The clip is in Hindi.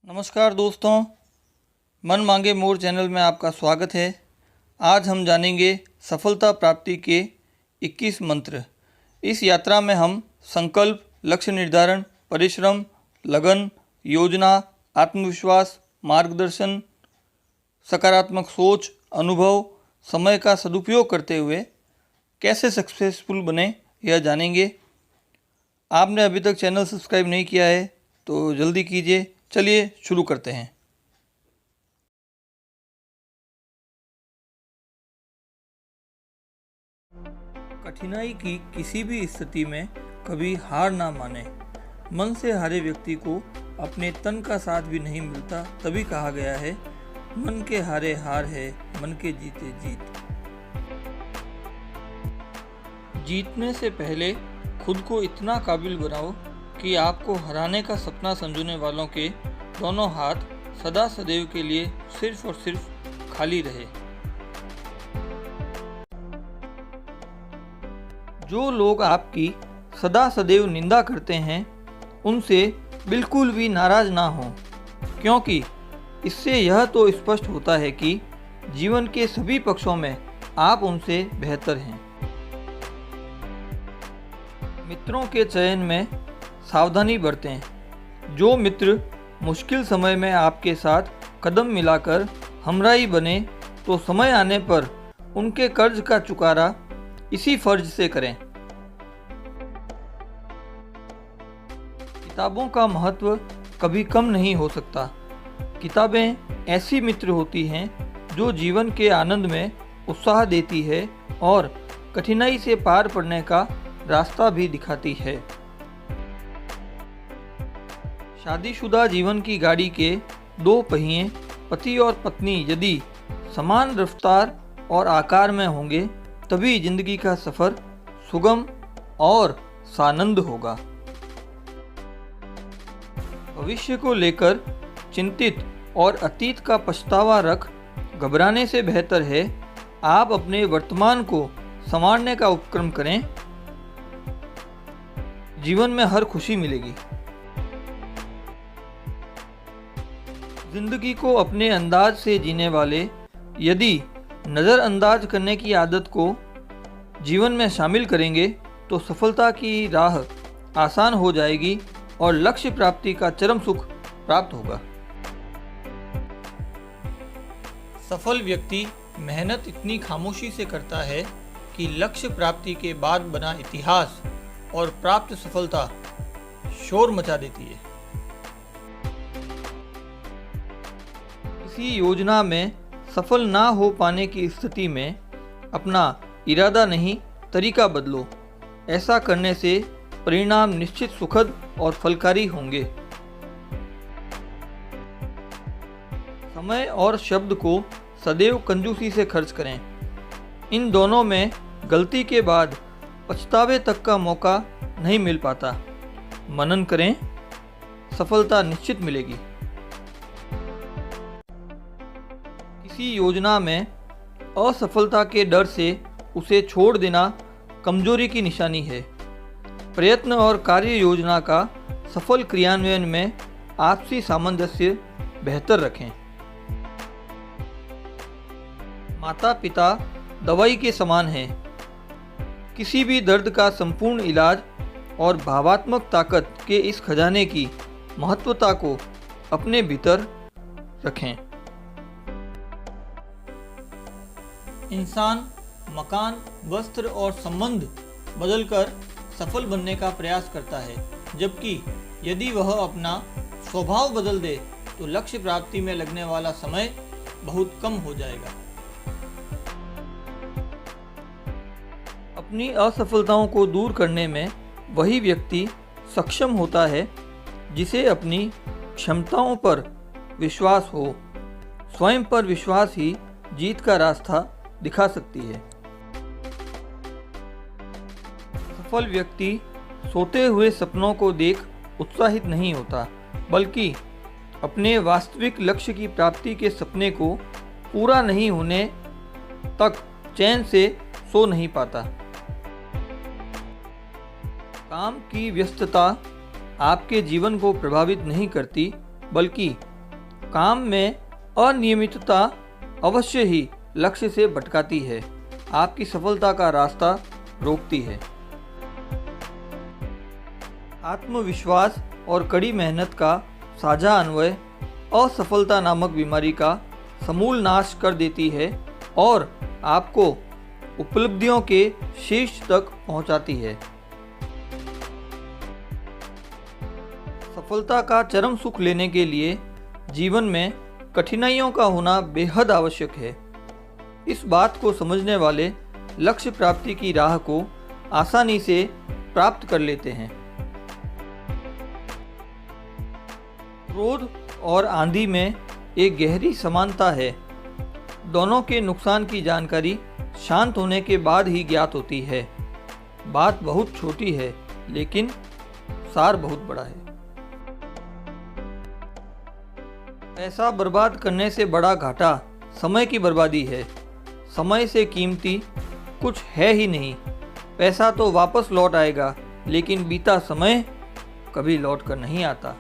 नमस्कार दोस्तों, मन मांगे मोर चैनल में आपका स्वागत है। आज हम जानेंगे सफलता प्राप्ति के 21 मंत्र। इस यात्रा में हम संकल्प, लक्ष्य निर्धारण, परिश्रम, लगन, योजना, आत्मविश्वास, मार्गदर्शन, सकारात्मक सोच, अनुभव, समय का सदुपयोग करते हुए कैसे सक्सेसफुल बने यह जानेंगे। आपने अभी तक चैनल सब्सक्राइब नहीं किया है तो जल्दी कीजिए। चलिए शुरू करते हैं। कठिनाई की किसी भी स्थिति में कभी हार ना माने। मन से हारे व्यक्ति को अपने तन का साथ भी नहीं मिलता। तभी कहा गया है, मन के हारे हार है, मन के जीते जीत। जीतने से पहले खुद को इतना काबिल बनाओ कि आपको हराने का सपना संजोने वालों के दोनों हाथ सदा सदैव के लिए सिर्फ और सिर्फ खाली रहे। जो लोग आपकी सदा सदैव निंदा करते हैं उनसे बिल्कुल भी नाराज ना हो, क्योंकि इससे यह तो स्पष्ट होता है कि जीवन के सभी पक्षों में आप उनसे बेहतर हैं। मित्रों के चयन में सावधानी बरतें। जो मित्र मुश्किल समय में आपके साथ कदम मिलाकर हमराही बने तो समय आने पर उनके कर्ज का चुकारा इसी फर्ज से करें। किताबों का महत्व कभी कम नहीं हो सकता। किताबें ऐसी मित्र होती हैं जो जीवन के आनंद में उत्साह देती है और कठिनाई से पार पड़ने का रास्ता भी दिखाती है। शादीशुदा जीवन की गाड़ी के दो पहिए पति और पत्नी यदि समान रफ्तार और आकार में होंगे तभी जिंदगी का सफ़र सुगम और सानंद होगा। भविष्य को लेकर चिंतित और अतीत का पछतावा रख घबराने से बेहतर है आप अपने वर्तमान को संवारने का उपक्रम करें। जीवन में हर खुशी मिलेगी। जिंदगी को अपने अंदाज से जीने वाले यदि नज़रअंदाज करने की आदत को जीवन में शामिल करेंगे तो सफलता की राह आसान हो जाएगी और लक्ष्य प्राप्ति का चरम सुख प्राप्त होगा। सफल व्यक्ति मेहनत इतनी खामोशी से करता है कि लक्ष्य प्राप्ति के बाद बना इतिहास और प्राप्त सफलता शोर मचा देती है। किसी योजना में सफल ना हो पाने की स्थिति में अपना इरादा नहीं, तरीका बदलो। ऐसा करने से परिणाम निश्चित सुखद और फलकारी होंगे। समय और शब्द को सदैव कंजूसी से खर्च करें। इन दोनों में गलती के बाद पछतावे तक का मौका नहीं मिल पाता। मनन करें, सफलता निश्चित मिलेगी। किसी योजना में असफलता के डर से उसे छोड़ देना कमजोरी की निशानी है। प्रयत्न और कार्य योजना का सफल क्रियान्वयन में आपसी सामंजस्य बेहतर रखें। माता पिता दवाई के समान हैं। किसी भी दर्द का संपूर्ण इलाज और भावात्मक ताकत के इस खजाने की महत्वता को अपने भीतर रखें। इंसान मकान, वस्त्र और संबंध बदलकर सफल बनने का प्रयास करता है, जबकि यदि वह अपना स्वभाव बदल दे तो लक्ष्य प्राप्ति में लगने वाला समय बहुत कम हो जाएगा। अपनी असफलताओं को दूर करने में वही व्यक्ति सक्षम होता है जिसे अपनी क्षमताओं पर विश्वास हो। स्वयं पर विश्वास ही जीत का रास्ता दिखा सकती है। सफल व्यक्ति सोते हुए सपनों को देख उत्साहित नहीं होता, बल्कि अपने वास्तविक लक्ष्य की प्राप्ति के सपने को पूरा नहीं होने तक चैन से सो नहीं पाता। काम की व्यस्तता आपके जीवन को प्रभावित नहीं करती, बल्कि काम में अनियमितता अवश्य ही लक्ष्य से भटकाती है, आपकी सफलता का रास्ता रोकती है। आत्मविश्वास और कड़ी मेहनत का साझा अन्वय असफलता नामक बीमारी का समूल नाश कर देती है और आपको उपलब्धियों के शीर्ष तक पहुंचाती है। सफलता का चरम सुख लेने के लिए जीवन में कठिनाइयों का होना बेहद आवश्यक है। इस बात को समझने वाले लक्ष्य प्राप्ति की राह को आसानी से प्राप्त कर लेते हैं। क्रोध और आंधी में एक गहरी समानता है। दोनों के नुकसान की जानकारी शांत होने के बाद ही ज्ञात होती है। बात बहुत छोटी है लेकिन सार बहुत बड़ा है। पैसा बर्बाद करने से बड़ा घाटा समय की बर्बादी है। समय से कीमती कुछ है ही नहीं। पैसा तो वापस लौट आएगा लेकिन बीता समय कभी लौट कर नहीं आता।